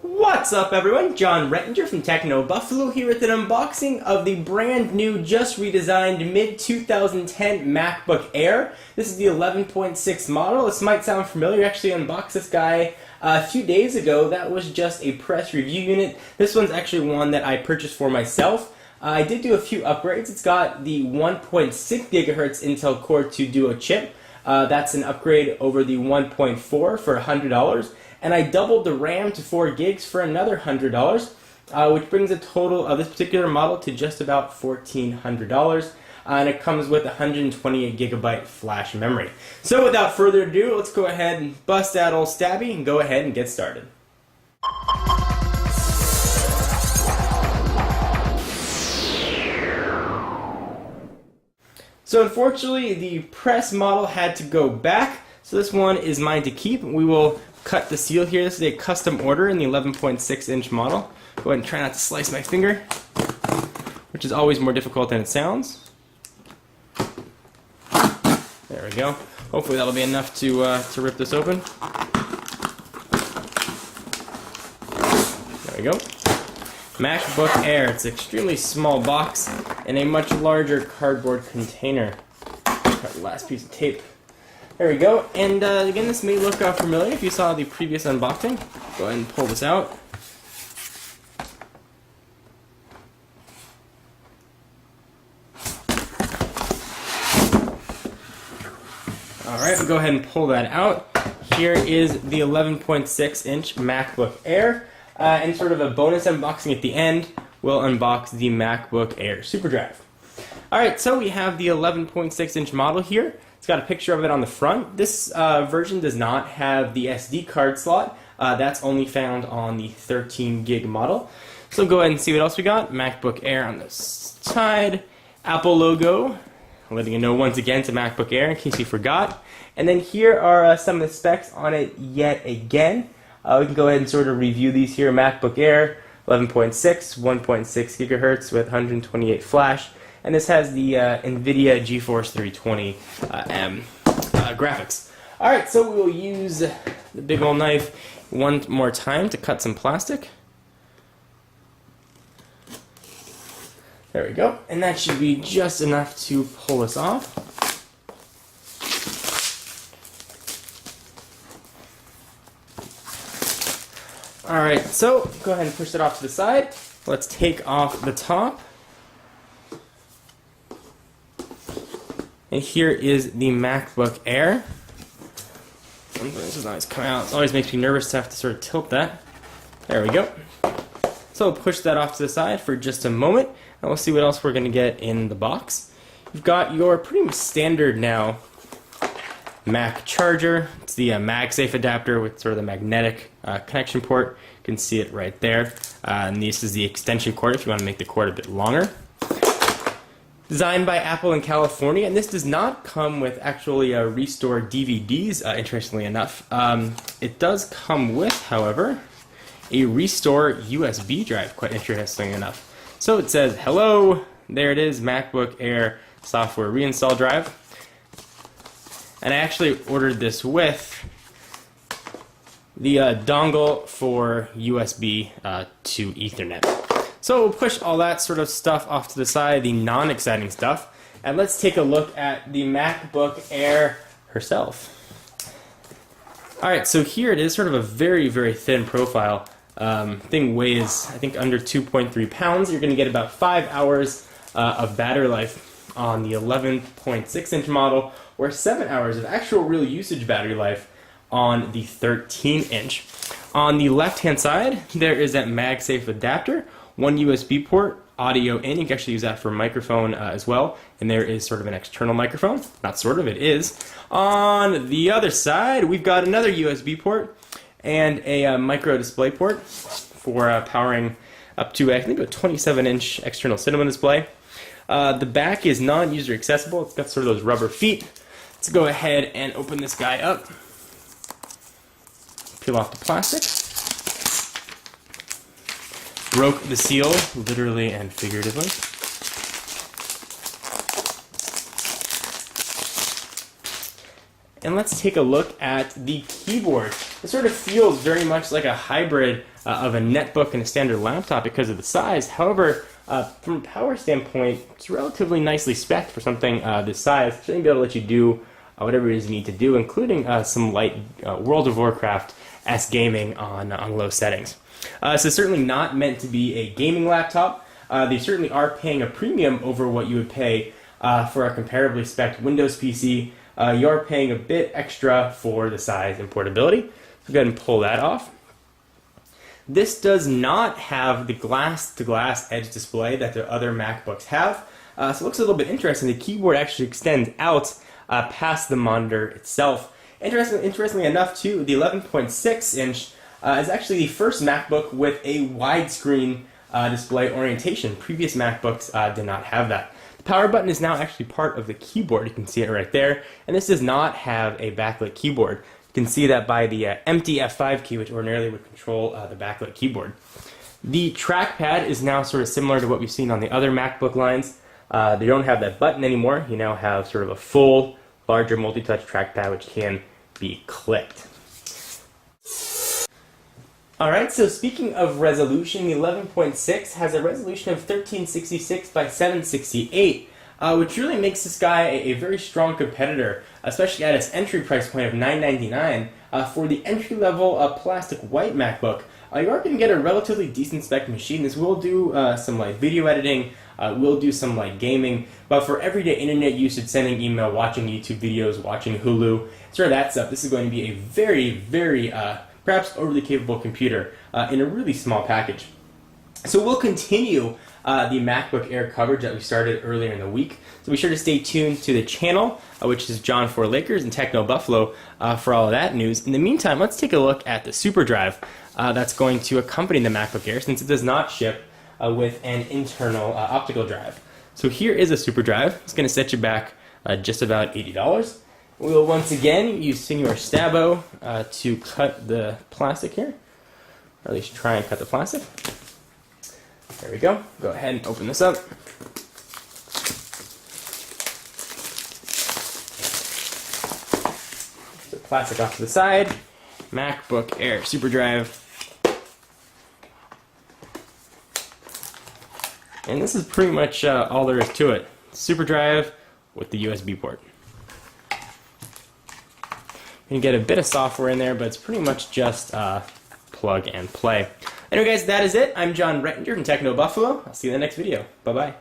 What's up everyone, John Rettinger from Techno Buffalo here with an unboxing of the brand new, just redesigned mid-2010 MacBook Air. This is the 11.6 model. This might sound familiar. I actually unboxed this guy a few days ago. That was just a press review unit. This one's actually one that I purchased for myself. I did do a few upgrades. It's got the 1.6 gigahertz Intel Core 2 Duo chip. That's an upgrade over the 1.4 for $100. And I doubled the RAM to 4 gigs for another $100, which brings the total of this particular model to just about $1,400. And it comes with 128 gigabyte flash memory. So without further ado, let's go ahead and bust out old Stabby and go ahead and get started. So unfortunately, the press model had to go back. So this one is mine to keep. We will cut the seal here. This is a custom order in the 11.6 inch model. Go ahead and try not to slice my finger, which is always more difficult than it sounds. There we go. Hopefully that'll be enough to rip this open. There we go. MacBook Air. It's an extremely small box in a much larger cardboard container. Got the last piece of tape. There we go, and again, this may look familiar if you saw the previous unboxing. Go ahead and pull this out. Alright, we'll go ahead and pull that out. Here is the 11.6 inch MacBook Air, and sort of a bonus unboxing at the end, we'll unbox the MacBook Air SuperDrive. Alright, so we have the 11.6 inch model here. It's got a picture of it on the front. This version does not have the SD card slot. That's only found on the 13 gig model. So go ahead and see what else we got. MacBook Air on the side. Apple logo. Letting you know once again it's a MacBook Air in case you forgot. And then here are some of the specs on it yet again. We can go ahead and sort of review these here. MacBook Air 11.6, 1.6 gigahertz with 128 flash. And this has the NVIDIA GeForce 320M graphics. Alright, so we will use the big old knife one more time to cut some plastic. There we go. And that should be just enough to pull this off. Alright, so go ahead and push that off to the side. Let's take off the top. And here is the MacBook Air. This is always coming out. It always makes me nervous to have to sort of tilt that. There we go. So we'll push that off to the side for just a moment, and we'll see what else we're going to get in the box. You've got your pretty much standard now Mac charger. It's the MagSafe adapter with sort of the magnetic connection port. You can see it right there. And this is the extension cord if you want to make the cord a bit longer. Designed by Apple in California, and this does not come with actually restored DVDs, interestingly enough. It does come with, however, a restore USB drive, quite interesting enough. So it says, hello, there it is, MacBook Air software reinstall drive. And I actually ordered this with the dongle for USB to Ethernet. So we'll push all that sort of stuff off to the side, the non-exciting stuff, and let's take a look at the MacBook Air herself. Alright, so here it is, sort of a very, very thin profile. Thing weighs, I think, under 2.3 pounds. You're going to get about 5 hours of battery life on the 11.6 inch model, or 7 hours of actual real usage battery life on the 13 inch. On the left-hand side, there is that MagSafe adapter. One USB port, audio in. You can actually use that for microphone as well. And there is sort of an external microphone. Not sort of, it is. On the other side, we've got another USB port and a micro display port for powering up to, I think, a 27-inch external cinema display. The back is non-user accessible. It's got sort of those rubber feet. Let's go ahead and open this guy up. Peel off the plastic. Broke the seal, literally and figuratively. And let's take a look at the keyboard. It sort of feels very much like a hybrid of a netbook and a standard laptop because of the size. However, from a power standpoint, it's relatively nicely spec'd for something this size. It's going to be able to let you do whatever it is you need to do, including some light World of Warcraft-esque gaming on low settings. So it's certainly not meant to be a gaming laptop. They certainly are paying a premium over what you would pay for a comparably spec'd Windows PC. You are paying a bit extra for the size and portability. So go ahead and pull that off. This does not have the glass-to-glass edge display that the other MacBooks have. So it looks a little bit interesting. The keyboard actually extends out past the monitor itself. Interestingly enough, too, the 11.6-inch is actually the first MacBook with a widescreen display orientation. Previous MacBooks did not have that. The power button is now actually part of the keyboard. You can see it right there. And this does not have a backlit keyboard. You can see that by the empty F5 key, which ordinarily would control the backlit keyboard. The trackpad is now sort of similar to what we've seen on the other MacBook lines. They don't have that button anymore. You now have sort of a full, larger multi-touch trackpad which can be clicked. Alright, so speaking of resolution, the 11.6 has a resolution of 1366 by 768, which really makes this guy a very strong competitor, especially at its entry price point of $999. For the entry-level plastic white MacBook, you are going to get a relatively decent spec machine. This will do some light video editing, will do some light gaming, but for everyday internet usage, sending email, watching YouTube videos, watching Hulu, sort of that stuff, this is going to be a very, very perhaps overly capable computer in a really small package. So we'll continue the MacBook Air coverage that we started earlier in the week. So be sure to stay tuned to the channel, which is John 4 Lakers and Techno Buffalo, for all of that news. In the meantime, let's take a look at the super drive that's going to accompany the MacBook Air, since it does not ship with an internal optical drive. So here is a super drive. It's going to set you back just about $80. We will once again use Sinuar Stabo to cut the plastic here, or at least try and cut the plastic. There we go. Go ahead and open this up. The plastic off to the side. MacBook Air super drive. And this is pretty much all there is to it. Super drive with the USB port. You can get a bit of software in there, but it's pretty much just plug and play. Anyway guys, that is it. I'm John Rettinger from Techno Buffalo. I'll see you in the next video. Bye-bye.